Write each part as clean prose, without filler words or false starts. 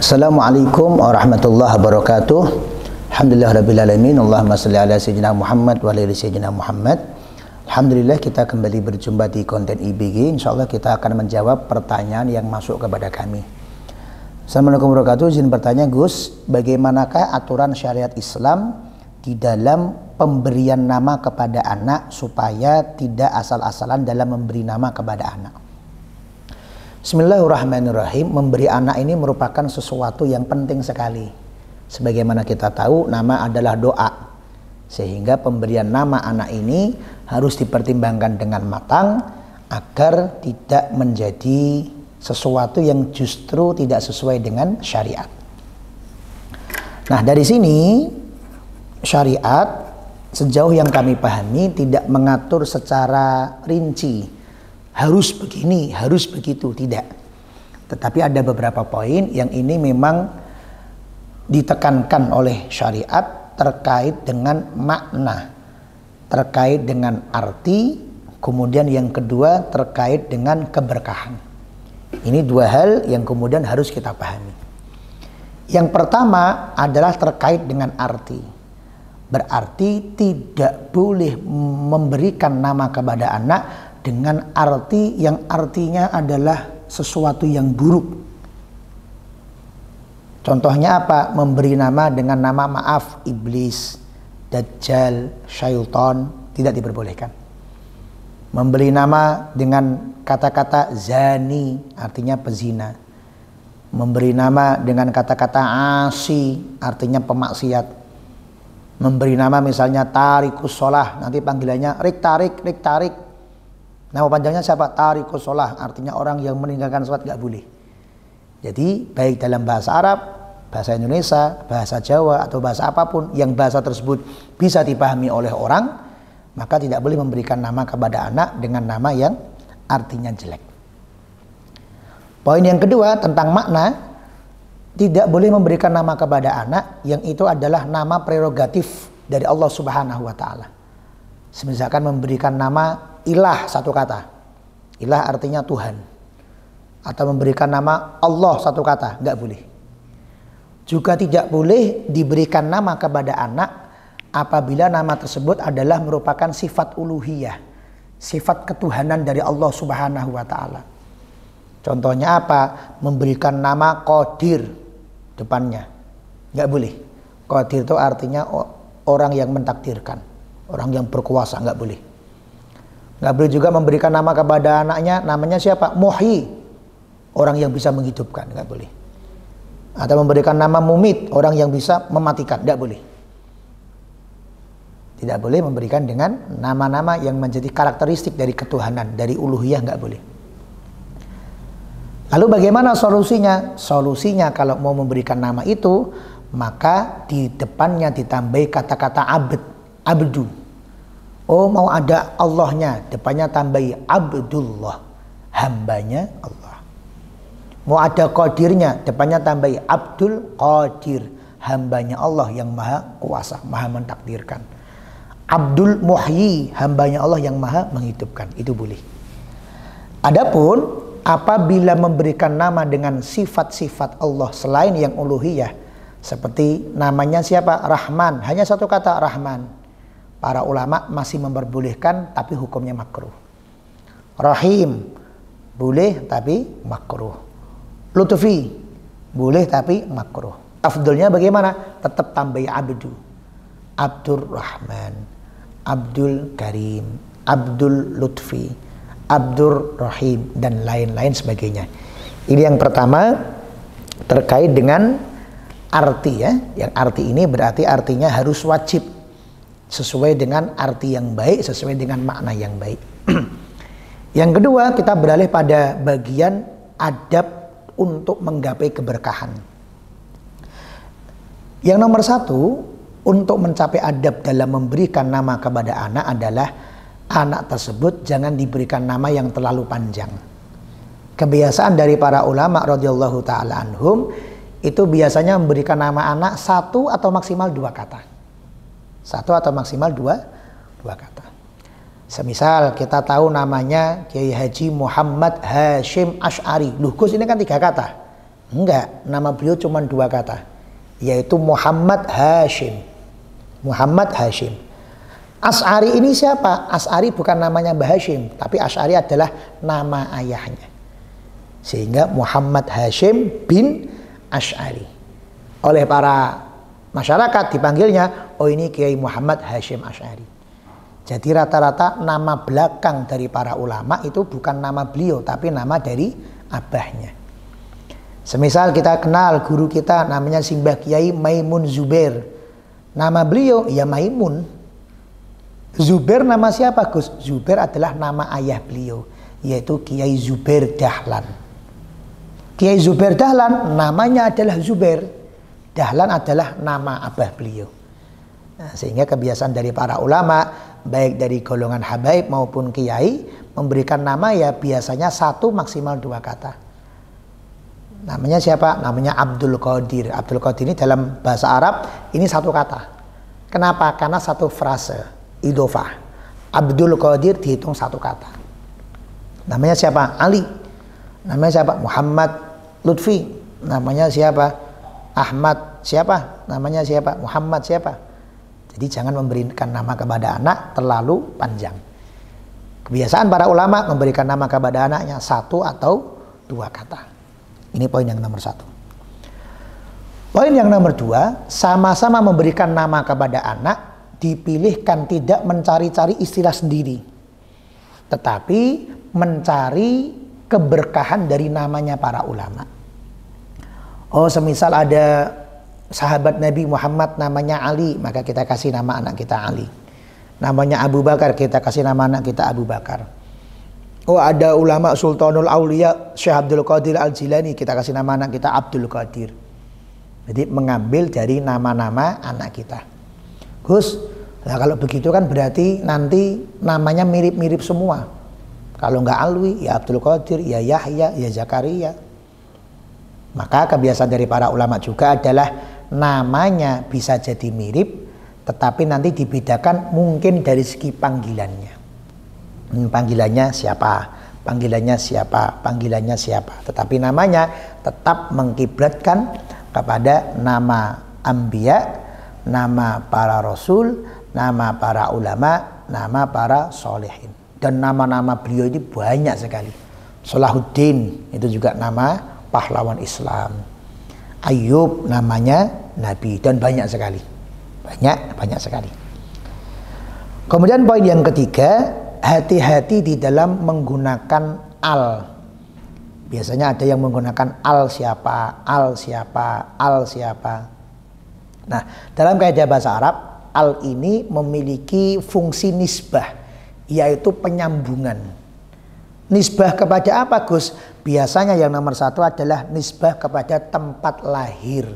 Assalamualaikum warahmatullahi wabarakatuh. Alhamdulillahirrabbilalamin. Allahumma salli ala sayyidina Muhammad wa ala sayyidina Muhammad. Alhamdulillah kita kembali berjumpa di konten IBG. InsyaAllah kita akan menjawab pertanyaan yang masuk kepada kami. Assalamualaikum warahmatullahi wabarakatuh. Izin bertanya Gus, bagaimanakah aturan syariat Islam di dalam pemberian nama kepada anak supaya tidak asal-asalan dalam memberi nama kepada anak? Bismillahirrahmanirrahim. Memberi anak ini merupakan sesuatu yang penting sekali. Sebagaimana kita tahu, nama adalah doa. Sehingga pemberian nama anak ini harus dipertimbangkan dengan matang agar tidak menjadi sesuatu yang justru tidak sesuai dengan syariat. Nah, dari sini syariat sejauh yang kami pahami tidak mengatur secara rinci harus begini, harus begitu, tidak. Tetapi ada beberapa poin yang ini memang ditekankan oleh syariat terkait dengan makna, terkait dengan arti, kemudian yang kedua terkait dengan keberkahan. Ini dua hal yang kemudian harus kita pahami. Yang pertama adalah terkait dengan arti. Berarti tidak boleh memberikan nama kepada anak dengan arti yang artinya adalah sesuatu yang buruk. Contohnya apa? Memberi nama dengan nama maaf, iblis, dajjal, syaitan, tidak diperbolehkan. Memberi nama dengan kata-kata zani, artinya pezina. Memberi nama dengan kata-kata asi, artinya pemaksiat. Memberi nama misalnya tarikus sholah, nanti panggilannya rik tarik. Nama panjangnya siapa? Tarikus sholah, artinya orang yang meninggalkan sholat gak boleh. Jadi baik dalam bahasa Arab, bahasa Indonesia, bahasa Jawa atau bahasa apapun yang bahasa tersebut bisa dipahami oleh orang, maka tidak boleh memberikan nama kepada anak dengan nama yang artinya jelek. Poin yang kedua tentang makna, tidak boleh memberikan nama kepada anak yang itu adalah nama prerogatif dari Allah Subhanahu wa taala. Misalkan memberikan nama ilah satu kata. Ilah artinya Tuhan. Atau memberikan nama Allah satu kata, enggak boleh. Juga tidak boleh diberikan nama kepada anak apabila nama tersebut adalah merupakan sifat uluhiyah, sifat ketuhanan dari Allah Subhanahu wa taala. Contohnya apa? Memberikan nama Qadir depannya. Enggak boleh. Qadir itu artinya orang yang mentakdirkan, orang yang berkuasa, enggak boleh. Enggak boleh juga memberikan nama kepada anaknya, namanya siapa? Muhyi, orang yang bisa menghidupkan, enggak boleh. Atau memberikan nama Mumit, orang yang bisa mematikan, enggak boleh. Tidak boleh memberikan dengan nama-nama yang menjadi karakteristik dari ketuhanan, dari uluhiyah, enggak boleh. Lalu bagaimana solusinya? Solusinya kalau mau memberikan nama itu, maka di depannya ditambahi kata-kata abdu. Oh, mau ada Allahnya, depannya tambahi Abdullah, hambanya Allah. Mau ada Qadirnya, depannya tambahi Abdul Qadir, hambanya Allah yang maha kuasa, maha mentakdirkan. Abdul Muhyi, hambanya Allah yang maha menghidupkan. Itu boleh. Adapun apabila memberikan nama dengan sifat-sifat Allah selain yang uluhiyah, seperti namanya siapa? Rahman, hanya satu kata Rahman. Para ulama masih memperbolehkan tapi hukumnya makruh. Rahim boleh tapi makruh. Lutfi boleh tapi makruh. Afdolnya bagaimana? Tetap tambahi abdu. Abdur Rahman, Abdul Karim, Abdul Lutfi, Abdur Rahim dan lain-lain sebagainya. Ini yang pertama terkait dengan arti ya. Yang arti ini berarti artinya harus wajib sesuai dengan arti yang baik, sesuai dengan makna yang baik. Yang kedua, kita beralih pada bagian adab untuk menggapai keberkahan. Yang nomor satu, untuk mencapai adab dalam memberikan nama kepada anak adalah anak tersebut jangan diberikan nama yang terlalu panjang. Kebiasaan dari para ulama radhiyallahu taala anhum itu biasanya memberikan nama anak satu atau maksimal dua kata. Satu atau maksimal dua kata. Semisal kita tahu namanya Kiai Haji Muhammad Hashim Asy'ari. Loh Gus, ini kan 3 kata. Enggak, nama beliau cuma 2 kata, yaitu Muhammad Hashim. Muhammad Hashim. Asy'ari ini siapa? Asy'ari bukan namanya Mbah Hashim, tapi Asy'ari adalah nama ayahnya. Sehingga Muhammad Hashim bin Asy'ari. Oleh para masyarakat dipanggilnya, oh ini Kiai Muhammad Hashim Asy'ari. Jadi rata-rata nama belakang dari para ulama itu bukan nama beliau, tapi nama dari abahnya. Semisal kita kenal guru kita namanya Simbah Kiai Maimun Zubair. Nama beliau ya Maimun. Zubair nama siapa Gus? Zubair adalah nama ayah beliau, yaitu Kiai Zubair Dahlan. Kiai Zubair Dahlan namanya adalah Zubair. Dahlan adalah nama abah beliau. Nah, sehingga kebiasaan dari para ulama, baik dari golongan habaib maupun kiai, memberikan nama ya biasanya 1 maksimal 2 kata. Namanya siapa? Namanya Abdul Qadir. Abdul Qadir ini dalam bahasa Arab ini 1 kata. Kenapa? Karena 1 frase, idhofah. Abdul Qadir dihitung 1 kata. Namanya siapa? Ali. Namanya siapa? Muhammad Lutfi. Namanya siapa? Ahmad. Siapa? Namanya siapa? Muhammad siapa? Jadi jangan memberikan nama kepada anak terlalu panjang. Kebiasaan para ulama memberikan nama kepada anaknya 1 atau 2 kata. Ini poin yang nomor 1. Poin yang nomor 2, sama-sama memberikan nama kepada anak, dipilihkan tidak mencari-cari istilah sendiri, tetapi mencari keberkahan dari namanya para ulama. Oh, semisal ada sahabat Nabi Muhammad namanya Ali, maka kita kasih nama anak kita Ali. Namanya Abu Bakar, kita kasih nama anak kita Abu Bakar. Oh, ada ulama Sultanul Aulia Syekh Abdul Qadir Al-Jilani, kita kasih nama anak kita Abdul Qadir. Jadi mengambil dari nama-nama anak kita. Gus, nah kalau begitu kan berarti nanti namanya mirip-mirip semua. Kalau nggak Alwi, ya Abdul Qadir, ya Yahya, ya Zakaria. Maka kebiasaan dari para ulama juga adalah namanya bisa jadi mirip, tetapi nanti dibedakan mungkin dari segi panggilannya. Panggilannya siapa, panggilannya siapa, panggilannya siapa, tetapi namanya tetap mengkiblatkan kepada nama anbiya, nama para rasul, nama para ulama, nama para solehin. Dan nama-nama beliau ini banyak sekali. Salahuddin itu juga nama pahlawan Islam. Ayub namanya nabi, dan banyak sekali, banyak sekali. Kemudian poin yang ketiga, hati-hati di dalam menggunakan al. Biasanya ada yang menggunakan al siapa, al siapa, al siapa. Nah, dalam kaidah bahasa Arab, al ini memiliki fungsi nisbah, yaitu penyambungan. Nisbah kepada apa, Gus? Biasanya yang nomor 1 adalah nisbah kepada tempat lahir.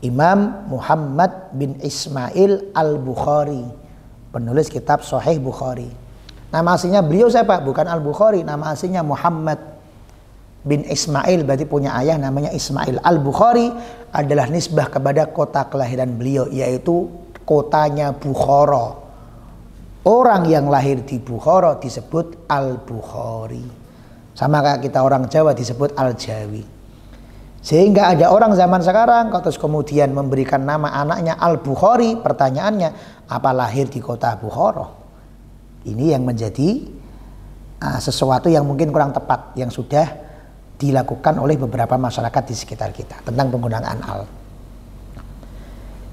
Imam Muhammad bin Ismail Al-Bukhari, penulis kitab Sahih Bukhari. Nama aslinya beliau siapa? Bukan Al-Bukhari, nama aslinya Muhammad bin Ismail, berarti punya ayah namanya Ismail. Al-Bukhari adalah nisbah kepada kota kelahiran beliau, yaitu kotanya Bukhara. Orang yang lahir di Bukhara disebut Al-Bukhari. Sama kayak kita orang Jawa disebut Al-Jawi. Sehingga ada orang zaman sekarang terus kemudian memberikan nama anaknya Al-Bukhari. Pertanyaannya, apa lahir di kota Bukhara? Ini yang menjadi sesuatu yang mungkin kurang tepat, yang sudah dilakukan oleh beberapa masyarakat di sekitar kita tentang penggunaan al.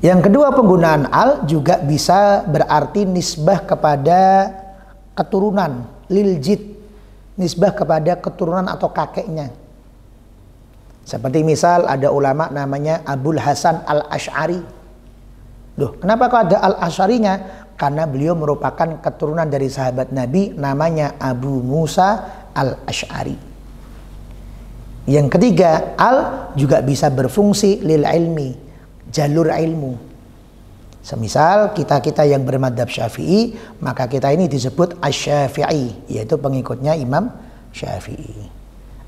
Yang kedua, penggunaan al juga bisa berarti nisbah kepada keturunan, liljid, nisbah kepada keturunan atau kakeknya. Seperti misal ada ulama namanya Abul Hasan Al-Asy'ari. Loh, kenapa kok ada Al-Asy'arinya? Karena beliau merupakan keturunan dari sahabat Nabi namanya Abu Musa Al-Asy'ari. Yang ketiga, al juga bisa berfungsi lil ilmi, jalur ilmu. Semisal kita yang bermadzhab Syafi'i, maka kita ini disebut Asy-Syafi'i, yaitu pengikutnya Imam Syafi'i.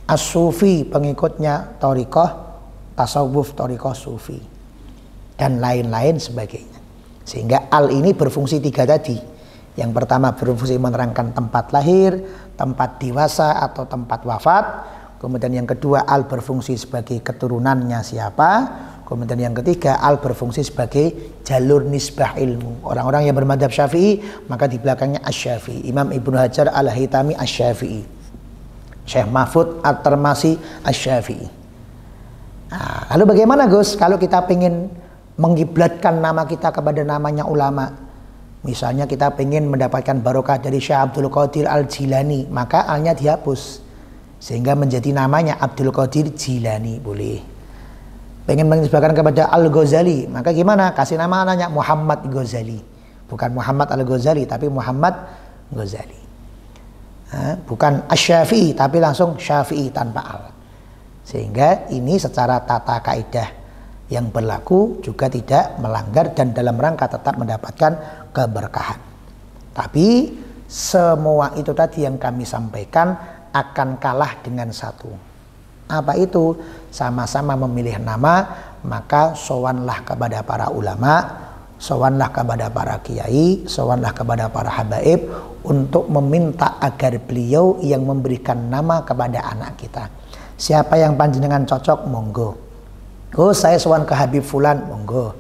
As-Sufi, pengikutnya thariqah tasawuf, thariqah sufi, dan lain-lain sebagainya. Sehingga al ini berfungsi 3 tadi. Yang pertama berfungsi menerangkan tempat lahir, tempat dewasa atau tempat wafat. Kemudian yang kedua, al berfungsi sebagai keturunannya siapa. Kemudian yang ketiga, al berfungsi sebagai jalur nisbah ilmu. Orang-orang yang bermadzhab Syafi'i, maka di belakangnya Asy-Syafi'i. Imam Ibnu Hajar Al-Haytami Asy-Syafi'i. Syekh Mahfud At-Tirmidzi Asy-Syafi'i. Nah, lalu bagaimana Gus kalau kita ingin mengiblatkan nama kita kepada namanya ulama? Misalnya kita ingin mendapatkan barokah dari Syekh Abdul Qadir Al-Jilani, maka alnya dihapus sehingga menjadi namanya Abdul Qadir Jilani, boleh. Pengen menisbahkan kepada Al-Ghazali, maka gimana? Kasih nama anaknya Muhammad Ghazali. Bukan Muhammad Al-Ghazali, tapi Muhammad Ghazali. Bukan Asy-Syafi'i, tapi langsung Syafi'i tanpa al. Sehingga ini secara tata kaidah yang berlaku juga tidak melanggar dan dalam rangka tetap mendapatkan keberkahan. Tapi semua itu tadi yang kami sampaikan akan kalah dengan satu. Apa itu? Sama-sama memilih nama, maka sowanlah kepada para ulama, sowanlah kepada para kiai, sowanlah kepada para habaib untuk meminta agar beliau yang memberikan nama kepada anak kita. Siapa yang panjenengan cocok, monggo. Gus, saya sowan ke Habib Fulan, monggo.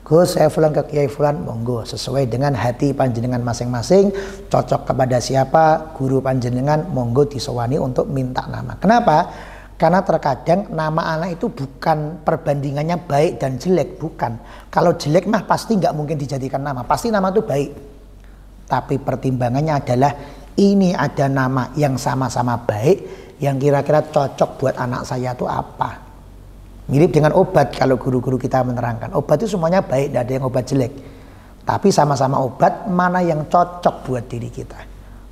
Gus, saya fulan ke Kiai Fulan, monggo. Sesuai dengan hati panjenengan masing-masing, cocok kepada siapa, guru panjenengan, monggo disowani untuk minta nama. Kenapa? Karena terkadang nama anak itu bukan perbandingannya baik dan jelek, bukan. Kalau jelek mah pasti nggak mungkin dijadikan nama, pasti nama itu baik. Tapi pertimbangannya adalah ini ada nama yang sama-sama baik, yang kira-kira cocok buat anak saya itu apa. Mirip dengan obat, kalau guru-guru kita menerangkan obat itu semuanya baik, tidak ada yang obat jelek. Tapi sama-sama obat, mana yang cocok buat diri kita.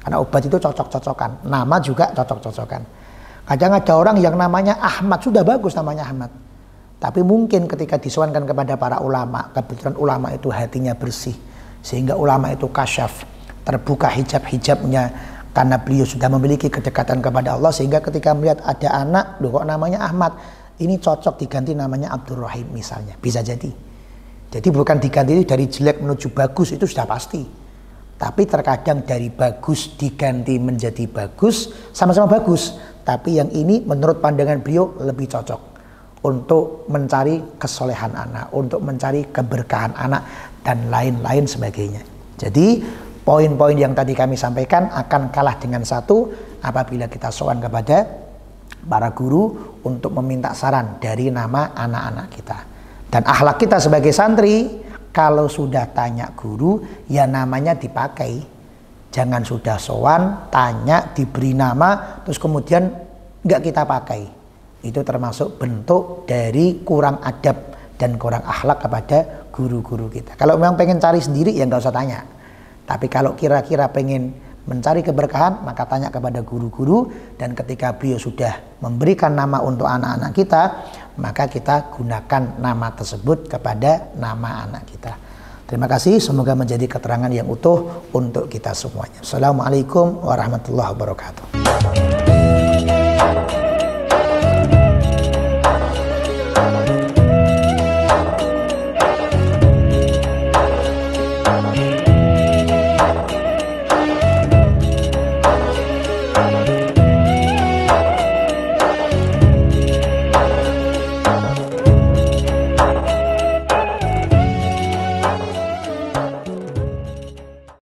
Karena obat itu cocok-cocokan, nama juga cocok-cocokan. Kadang ada orang yang namanya Ahmad, sudah bagus namanya Ahmad, tapi mungkin ketika disowankan kepada para ulama, kebetulan ulama itu hatinya bersih, sehingga ulama itu kasyaf, terbuka hijab-hijabnya, karena beliau sudah memiliki kedekatan kepada Allah, sehingga ketika melihat ada anak, loh kok namanya Ahmad, ini cocok diganti namanya Abdul Rahim misalnya, bisa jadi. Jadi bukan diganti itu dari jelek menuju bagus, itu sudah pasti. Tapi terkadang dari bagus diganti menjadi bagus, sama-sama bagus. Tapi yang ini menurut pandangan beliau lebih cocok untuk mencari kesolehan anak, untuk mencari keberkahan anak, dan lain-lain sebagainya. Jadi poin-poin yang tadi kami sampaikan akan kalah dengan satu apabila kita sowan kepada para guru untuk meminta saran dari nama anak-anak kita. Dan akhlak kita sebagai santri, kalau sudah tanya guru, ya namanya dipakai. Jangan sudah sowan, tanya, diberi nama, terus kemudian nggak kita pakai. Itu termasuk bentuk dari kurang adab dan kurang akhlak kepada guru-guru kita. Kalau memang pengen cari sendiri, ya nggak usah tanya. Tapi kalau kira-kira pengen mencari keberkahan, maka tanya kepada guru-guru, dan ketika beliau sudah memberikan nama untuk anak-anak kita, maka kita gunakan nama tersebut kepada nama anak kita. Terima kasih, semoga menjadi keterangan yang utuh untuk kita semuanya. Assalamualaikum warahmatullahi wabarakatuh.